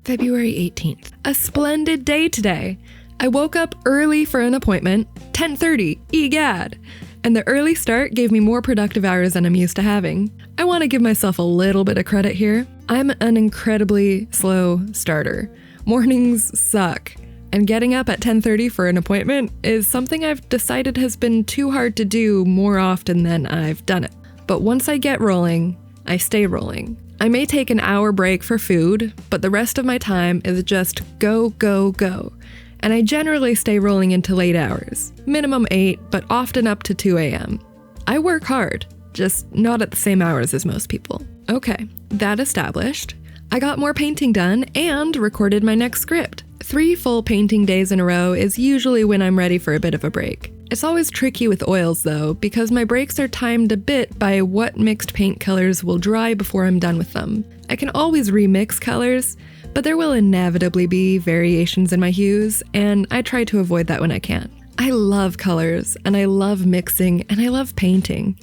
February 18th. A splendid day today. I woke up early for an appointment, 10:30, egad. And the early start gave me more productive hours than I'm used to having. I want to give myself a little bit of credit here. I'm an incredibly slow starter. Mornings suck. And getting up at 10:30 for an appointment is something I've decided has been too hard to do more often than I've done it. But once I get rolling, I stay rolling. I may take an hour break for food, but the rest of my time is just go, go, go. And I generally stay rolling into late hours, minimum 8, but often up to 2 a.m. I work hard, just not at the same hours as most people. Okay, that established. I got more painting done and recorded my next script. 3 full painting days in a row is usually when I'm ready for a bit of a break. It's always tricky with oils though, because my breaks are timed a bit by what mixed paint colors will dry before I'm done with them. I can always remix colors, but there will inevitably be variations in my hues, and I try to avoid that when I can. I love colors, and I love mixing, and I love painting.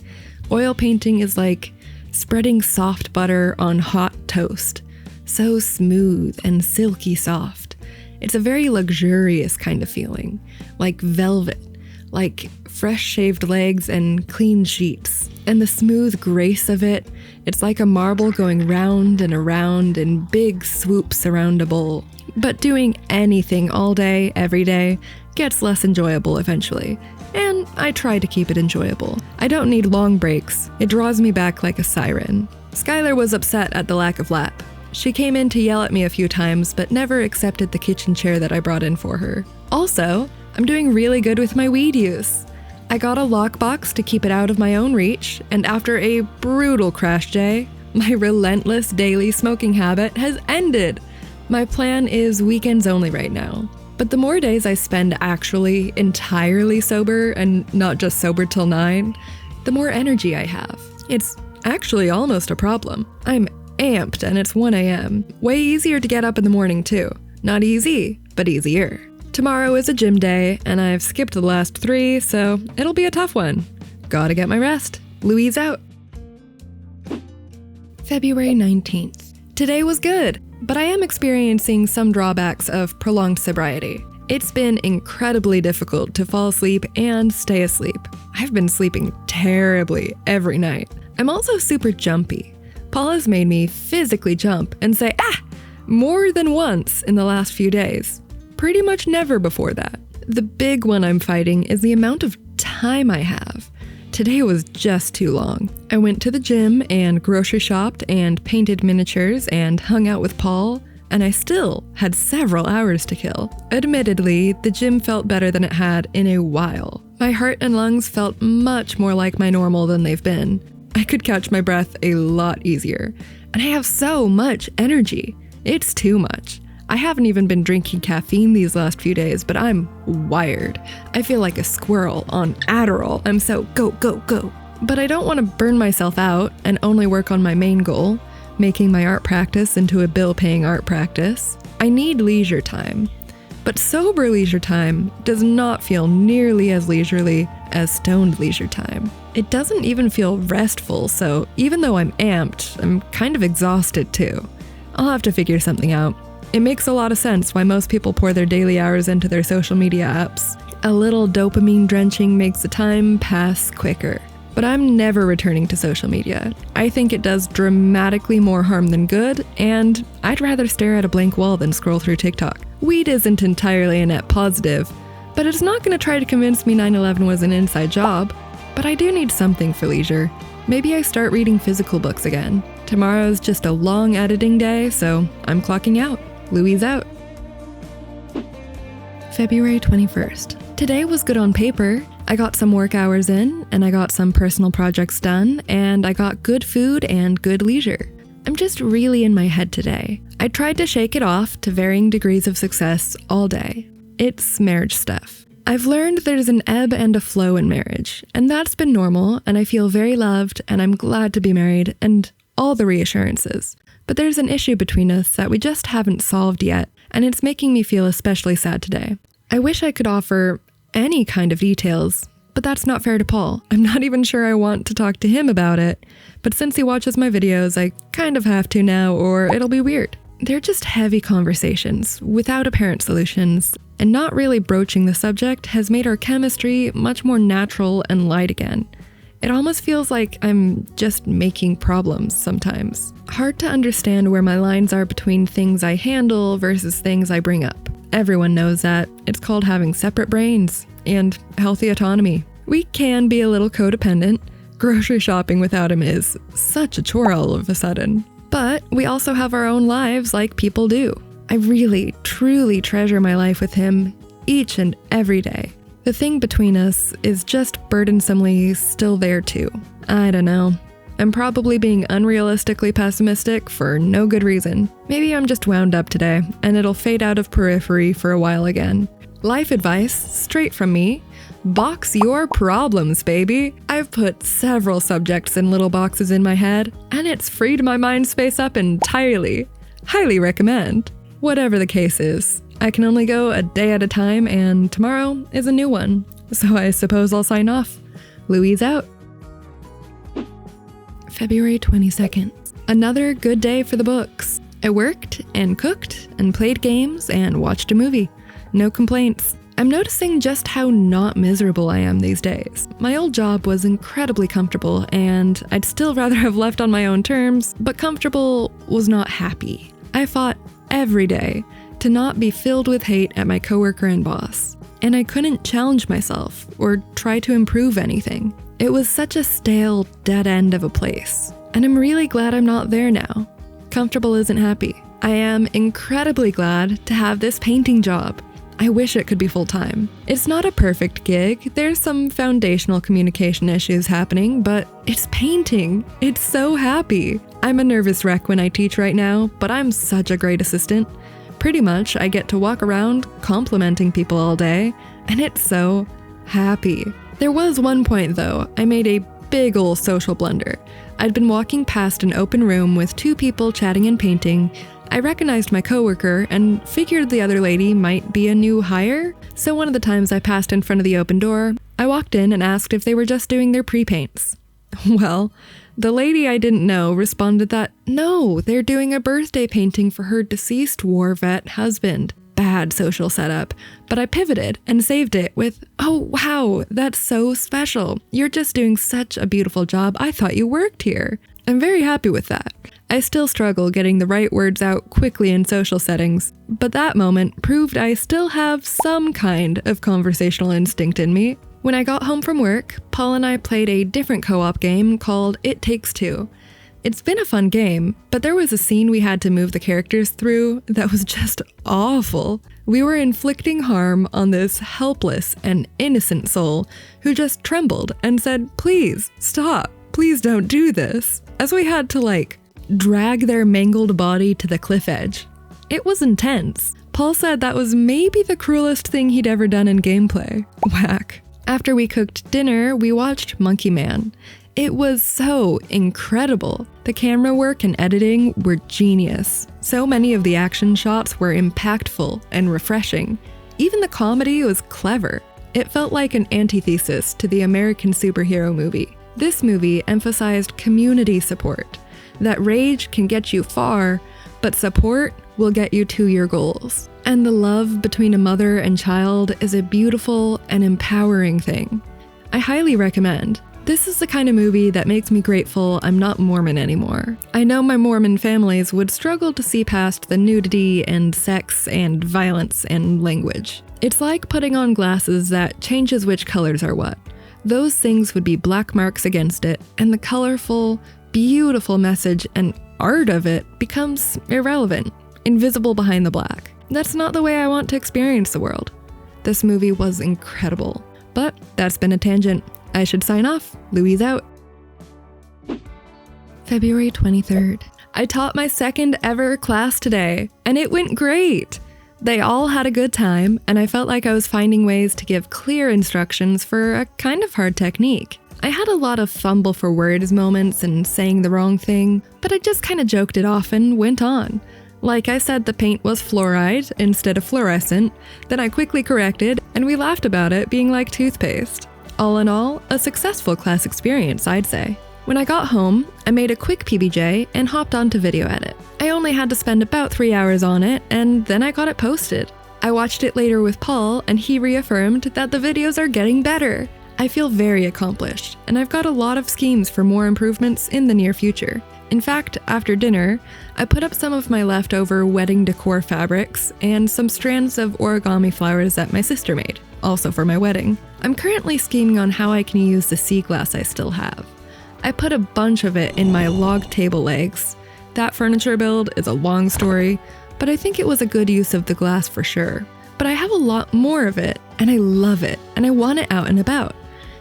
Oil painting is like spreading soft butter on hot toast. So smooth and silky soft. It's a very luxurious kind of feeling, like velvet, like fresh shaved legs and clean sheets. And the smooth grace of it, it's like a marble going round and around in big swoops around a bowl. But doing anything all day, every day, gets less enjoyable eventually. And I try to keep it enjoyable. I don't need long breaks. It draws me back like a siren. Schuyler was upset at the lack of lap. She came in to yell at me a few times, but never accepted the kitchen chair that I brought in for her. Also, I'm doing really good with my weed use. I got a lockbox to keep it out of my own reach, and after a brutal crash day, my relentless daily smoking habit has ended. My plan is weekends only right now. But the more days I spend actually entirely sober and not just sober till 9, the more energy I have. It's actually almost a problem. I'm amped and it's 1 a.m. Way easier to get up in the morning too. Not easy, but easier. Tomorrow is a gym day and I've skipped the last 3, so it'll be a tough one. Gotta get my rest. Louise out. February 19th. Today was good, but I am experiencing some drawbacks of prolonged sobriety. It's been incredibly difficult to fall asleep and stay asleep. I've been sleeping terribly every night. I'm also super jumpy. Paul has made me physically jump and say, more than once in the last few days. Pretty much never before that. The big one I'm fighting is the amount of time I have. Today was just too long. I went to the gym and grocery shopped and painted miniatures and hung out with Paul, and I still had several hours to kill. Admittedly, the gym felt better than it had in a while. My heart and lungs felt much more like my normal than they've been. I could catch my breath a lot easier. And I have so much energy. It's too much. I haven't even been drinking caffeine these last few days, but I'm wired. I feel like a squirrel on Adderall. I'm so go, go, go. But I don't want to burn myself out and only work on my main goal, making my art practice into a bill-paying art practice. I need leisure time. But sober leisure time does not feel nearly as leisurely as stoned leisure time. It doesn't even feel restful, so even though I'm amped, I'm kind of exhausted too. I'll have to figure something out. It makes a lot of sense why most people pour their daily hours into their social media apps. A little dopamine drenching makes the time pass quicker. But I'm never returning to social media. I think it does dramatically more harm than good, and I'd rather stare at a blank wall than scroll through TikTok. Weed isn't entirely a net positive, but it's not going to try to convince me 9/11 was an inside job. But I do need something for leisure. Maybe I start reading physical books again. Tomorrow's just a long editing day, so I'm clocking out. Louise out. February 21st. Today was good on paper. I got some work hours in, and I got some personal projects done, and I got good food and good leisure. I'm just really in my head today. I tried to shake it off to varying degrees of success all day. It's marriage stuff. I've learned there's an ebb and a flow in marriage, and that's been normal, and I feel very loved, and I'm glad to be married, and all the reassurances. But there's an issue between us that we just haven't solved yet, and it's making me feel especially sad today. I wish I could offer any kind of details, but that's not fair to Paul. I'm not even sure I want to talk to him about it, but since he watches my videos, I kind of have to now, or it'll be weird. They're just heavy conversations without apparent solutions, and not really broaching the subject has made our chemistry much more natural and light again. It almost feels like I'm just making problems sometimes. Hard to understand where my lines are between things I handle versus things I bring up. Everyone knows that. It's called having separate brains and healthy autonomy. We can be a little codependent. Grocery shopping without him is such a chore all of a sudden. But we also have our own lives like people do. I really, truly treasure my life with him each and every day. The thing between us is just burdensomely still there too. I don't know. I'm probably being unrealistically pessimistic for no good reason. Maybe I'm just wound up today, and it'll fade out of periphery for a while again. Life advice, straight from me. Box your problems, baby. I've put several subjects in little boxes in my head, and it's freed my mind space up entirely. Highly recommend. Whatever the case is, I can only go a day at a time, and tomorrow is a new one. So I suppose I'll sign off. Louise out. February 22nd. Another good day for the books. I worked and cooked and played games and watched a movie. No complaints. I'm noticing just how not miserable I am these days. My old job was incredibly comfortable, and I'd still rather have left on my own terms, but comfortable was not happy. I fought every day to not be filled with hate at my coworker and boss, and I couldn't challenge myself or try to improve anything. It was such a stale, dead end of a place, and I'm really glad I'm not there now. Comfortable isn't happy. I am incredibly glad to have this painting job. I wish it could be full-time. It's not a perfect gig. There's some foundational communication issues happening, but it's painting. It's so happy. I'm a nervous wreck when I teach right now, but I'm such a great assistant. Pretty much, I get to walk around complimenting people all day, and it's so happy. There was one point, though, I made a big ol' social blunder. I'd been walking past an open room with two people chatting and painting. I recognized my coworker and figured the other lady might be a new hire, so one of the times I passed in front of the open door, I walked in and asked if they were just doing their pre-paints. Well, the lady I didn't know responded that, no, they're doing a birthday painting for her deceased war vet husband. Bad social setup, but I pivoted and saved it with, oh wow, that's so special. You're just doing such a beautiful job. I thought you worked here. I'm very happy with that. I still struggle getting the right words out quickly in social settings, but that moment proved I still have some kind of conversational instinct in me. When I got home from work, Paul and I played a different co-op game called It Takes Two. It's been a fun game, but there was a scene we had to move the characters through that was just awful. We were inflicting harm on this helpless and innocent soul who just trembled and said, please, stop, please don't do this, as we had to, drag their mangled body to the cliff edge. It was intense. Paul said that was maybe the cruelest thing he'd ever done in gameplay. Whack. After we cooked dinner, we watched Monkey Man. It was so incredible. The camera work and editing were genius. So many of the action shots were impactful and refreshing. Even the comedy was clever. It felt like an antithesis to the American superhero movie. This movie emphasized community support. That rage can get you far, but support will get you to your goals. And the love between a mother and child is a beautiful and empowering thing. I highly recommend. This is the kind of movie that makes me grateful I'm not Mormon anymore. I know my Mormon families would struggle to see past the nudity and sex and violence and language. It's like putting on glasses that changes which colors are what. Those things would be black marks against it, and the colorful, beautiful message and art of it becomes irrelevant, invisible behind the black. That's not the way I want to experience the world. This movie was incredible. But that's been a tangent. I should sign off. Louise out. February 23rd. I taught my second ever class today, and it went great. They all had a good time, and I felt like I was finding ways to give clear instructions for a kind of hard technique. I had a lot of fumble for words moments and saying the wrong thing, but I just kind of joked it off and went on. Like I said the paint was fluoride instead of fluorescent, then I quickly corrected, and we laughed about it being like toothpaste. All in all, a successful class experience, I'd say. When I got home, I made a quick PBJ and hopped onto video edit. I only had to spend about 3 hours on it, and then I got it posted. I watched it later with Paul, and he reaffirmed that the videos are getting better. I feel very accomplished, and I've got a lot of schemes for more improvements in the near future. In fact, after dinner, I put up some of my leftover wedding decor fabrics and some strands of origami flowers that my sister made, also for my wedding. I'm currently scheming on how I can use the sea glass I still have. I put a bunch of it in my log table legs. That furniture build is a long story, but I think it was a good use of the glass for sure. But I have a lot more of it, and I love it, and I want it out and about.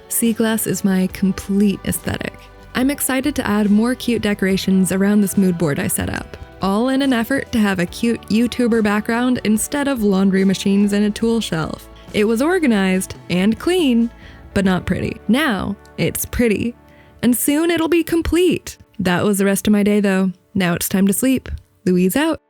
Sea glass is my complete aesthetic. I'm excited to add more cute decorations around this mood board I set up, all in an effort to have a cute YouTuber background instead of laundry machines and a tool shelf. It was organized and clean, but not pretty. Now it's pretty, and soon it'll be complete. That was the rest of my day though. Now it's time to sleep. Louise out.